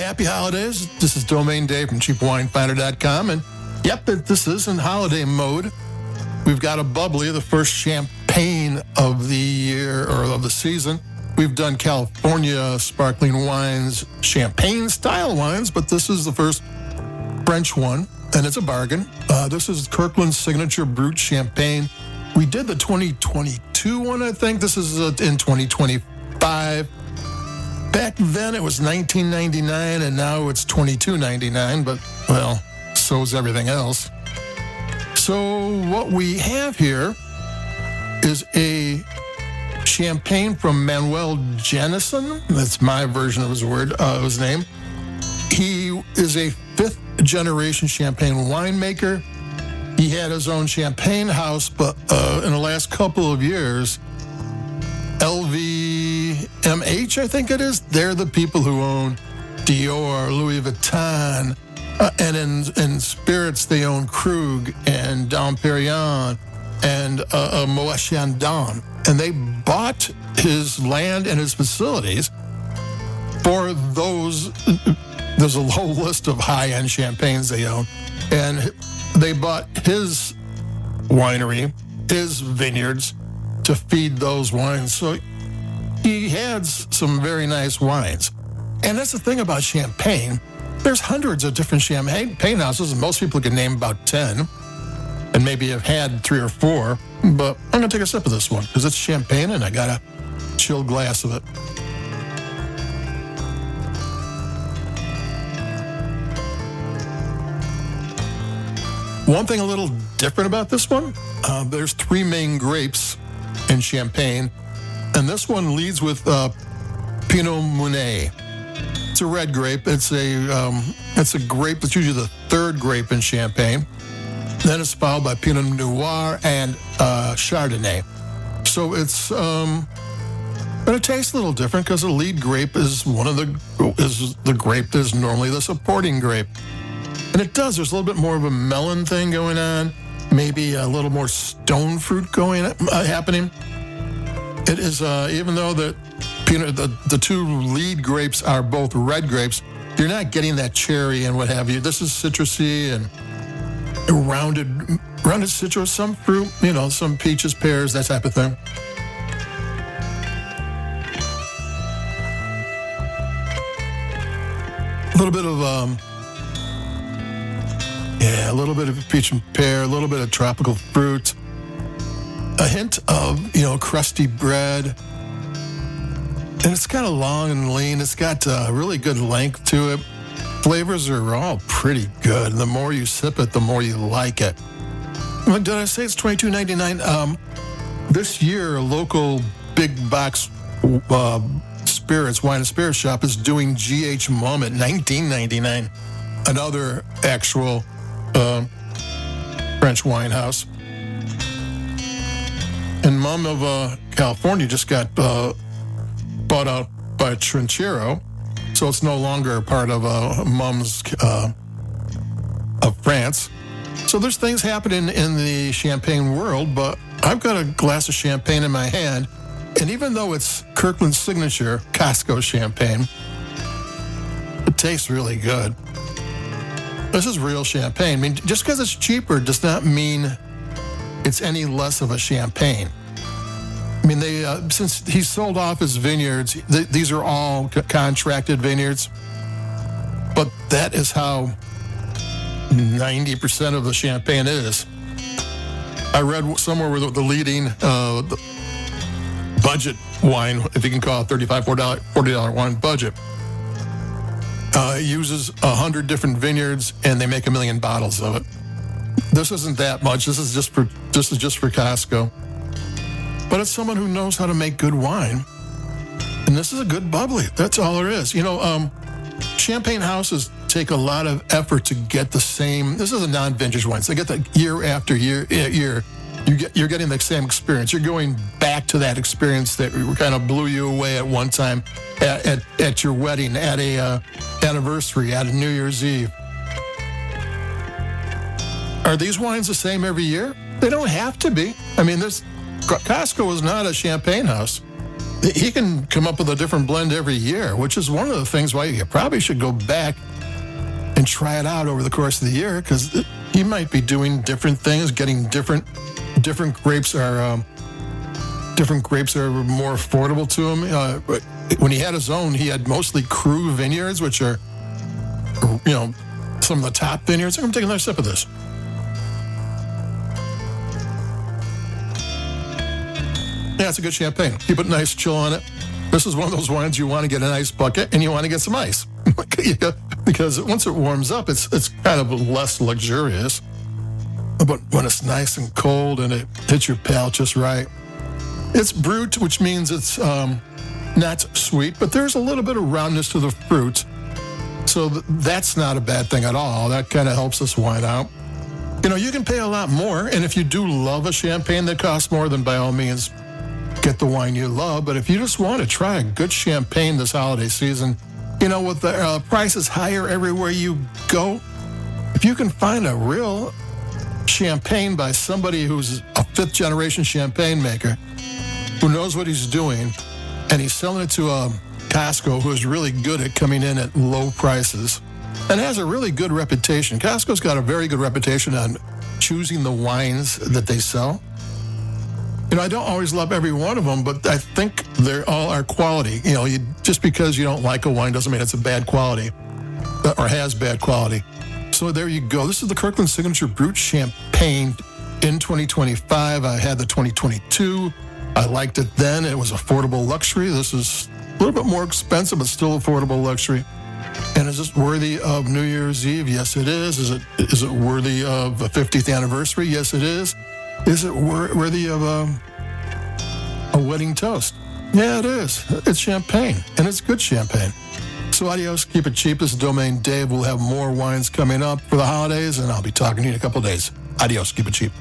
happy holidays. This is Domain Dave from CheapWineFinder.com. And yep, this is in holiday mode. We've got a bubbly, the first champagne of the year or of the season. We've done California sparkling wines, champagne-style wines, but this is the first French one, and it's a bargain. This is Kirkland's Signature Brut Champagne. We did the 2022 one, I think. This is in 2025. Back then, it was $19.99, and now it's $22.99, but, well, so is everything else. So what we have here is a champagne from Manuel Jennison. That's my version of his name. He is a fifth-generation champagne winemaker. He had his own champagne house, but in the last couple of years, LVMH, I think it is, they're the people who own Dior, Louis Vuitton, and in spirits, they own Krug and Dom Perignon and Moet Chandon. And they bought his land and his facilities for those. There's a whole list of high-end champagnes they own. And they bought his winery, his vineyards, to feed those wines. So he had some very nice wines. And that's the thing about champagne. There's hundreds of different champagne houses, and most people can name about 10, and maybe have had 3 or 4. But I'm going to take a sip of this one because it's champagne, and I got a chilled glass of it. One thing a little different about this one, there's 3 main grapes in champagne, and this one leads with Pinot Meunier. It's a red grape. It's a grape that's usually the 3rd grape in champagne. Then it's followed by Pinot Noir and Chardonnay. So it's but it tastes a little different because the lead grape is the grape that is normally the supporting grape. And it does. There's a little bit more of a melon thing going on, maybe a little more stone fruit happening. It is even though the 2 lead grapes are both red grapes, you're not getting that cherry and what have you. This is citrusy and rounded citrus, some fruit, some peaches, pears, that type of thing. A little bit of peach and pear, a little bit of tropical fruit, a hint of, crusty bread. And it's kind of long and lean. It's got really good length to it. Flavors are all pretty good. The more you sip it, the more you like it. Did I say it's $22.99? This year, a local big box wine and spirits shop is doing G.H. Mumm at $19.99. Another actual French wine house. And Mumm of California just got bought out by Trinchero, so it's no longer a part of Mumm's of France. So there's things happening in the champagne world, but I've got a glass of champagne in my hand, and even though it's Kirkland's signature Costco champagne, it tastes really good. This is real champagne. I mean, just because it's cheaper does not mean it's any less of a champagne. I mean, since he sold off his vineyards, these are all contracted vineyards, but that is how 90% of the champagne is. I read somewhere where the leading budget wine, if you can call it $35, $40 wine budget, uses 100 different vineyards, and they make 1 million bottles of it. This isn't that much. This is just for Costco. But it's someone who knows how to make good wine. And this is a good bubbly. That's all there is. Champagne houses take a lot of effort to get the same. This is a non-vintage wine. So they get that year after year. You're getting the same experience. You're going back to that experience that kind of blew you away at one time at your wedding, at a anniversary, at a New Year's Eve. Are these wines the same every year? They don't have to be. I mean, Costco is not a champagne house. he can come up with a different blend every year, which is one of the things why you probably should go back and try it out over the course of the year, because he might be doing different things, getting different grapes are more affordable to him. When he had his own, he had mostly cru vineyards, which are, some of the top vineyards. I'm going to take another sip of this. Yeah, it's a good champagne. Keep it nice, chill on it. This is one of those wines you want to get an ice bucket and you want to get some ice. Because once it warms up, it's kind of less luxurious. But when it's nice and cold and it hits your palate just right. It's Brut, which means it's not sweet, but there's a little bit of roundness to the fruit. So that's not a bad thing at all. That kind of helps this wine out. You can pay a lot more, and if you do love a champagne that costs more, then by all means, get the wine you love. But if you just want to try a good champagne this holiday season, with the prices higher everywhere you go, if you can find a real champagne by somebody who's a fifth-generation champagne maker, who knows what he's doing, and he's selling it to a Costco who is really good at coming in at low prices and has a really good reputation. Costco's got a very good reputation on choosing the wines that they sell. I don't always love every one of them, but I think they all are quality. Just because you don't like a wine doesn't mean it's a bad quality or has bad quality. So there you go. This is the Kirkland Signature Brut Champagne in 2025. I had the 2022. I liked it then. It was affordable luxury. This is a little bit more expensive, but still affordable luxury. And is this worthy of New Year's Eve? Yes, it is. Is it worthy of a 50th anniversary? Yes, it is. Is it worthy of a wedding toast? Yeah, it is. It's champagne, and it's good champagne. So adios, keep it cheap. This is Domain Dave. We'll have more wines coming up for the holidays, and I'll be talking to you in a couple of days. Adios, keep it cheap.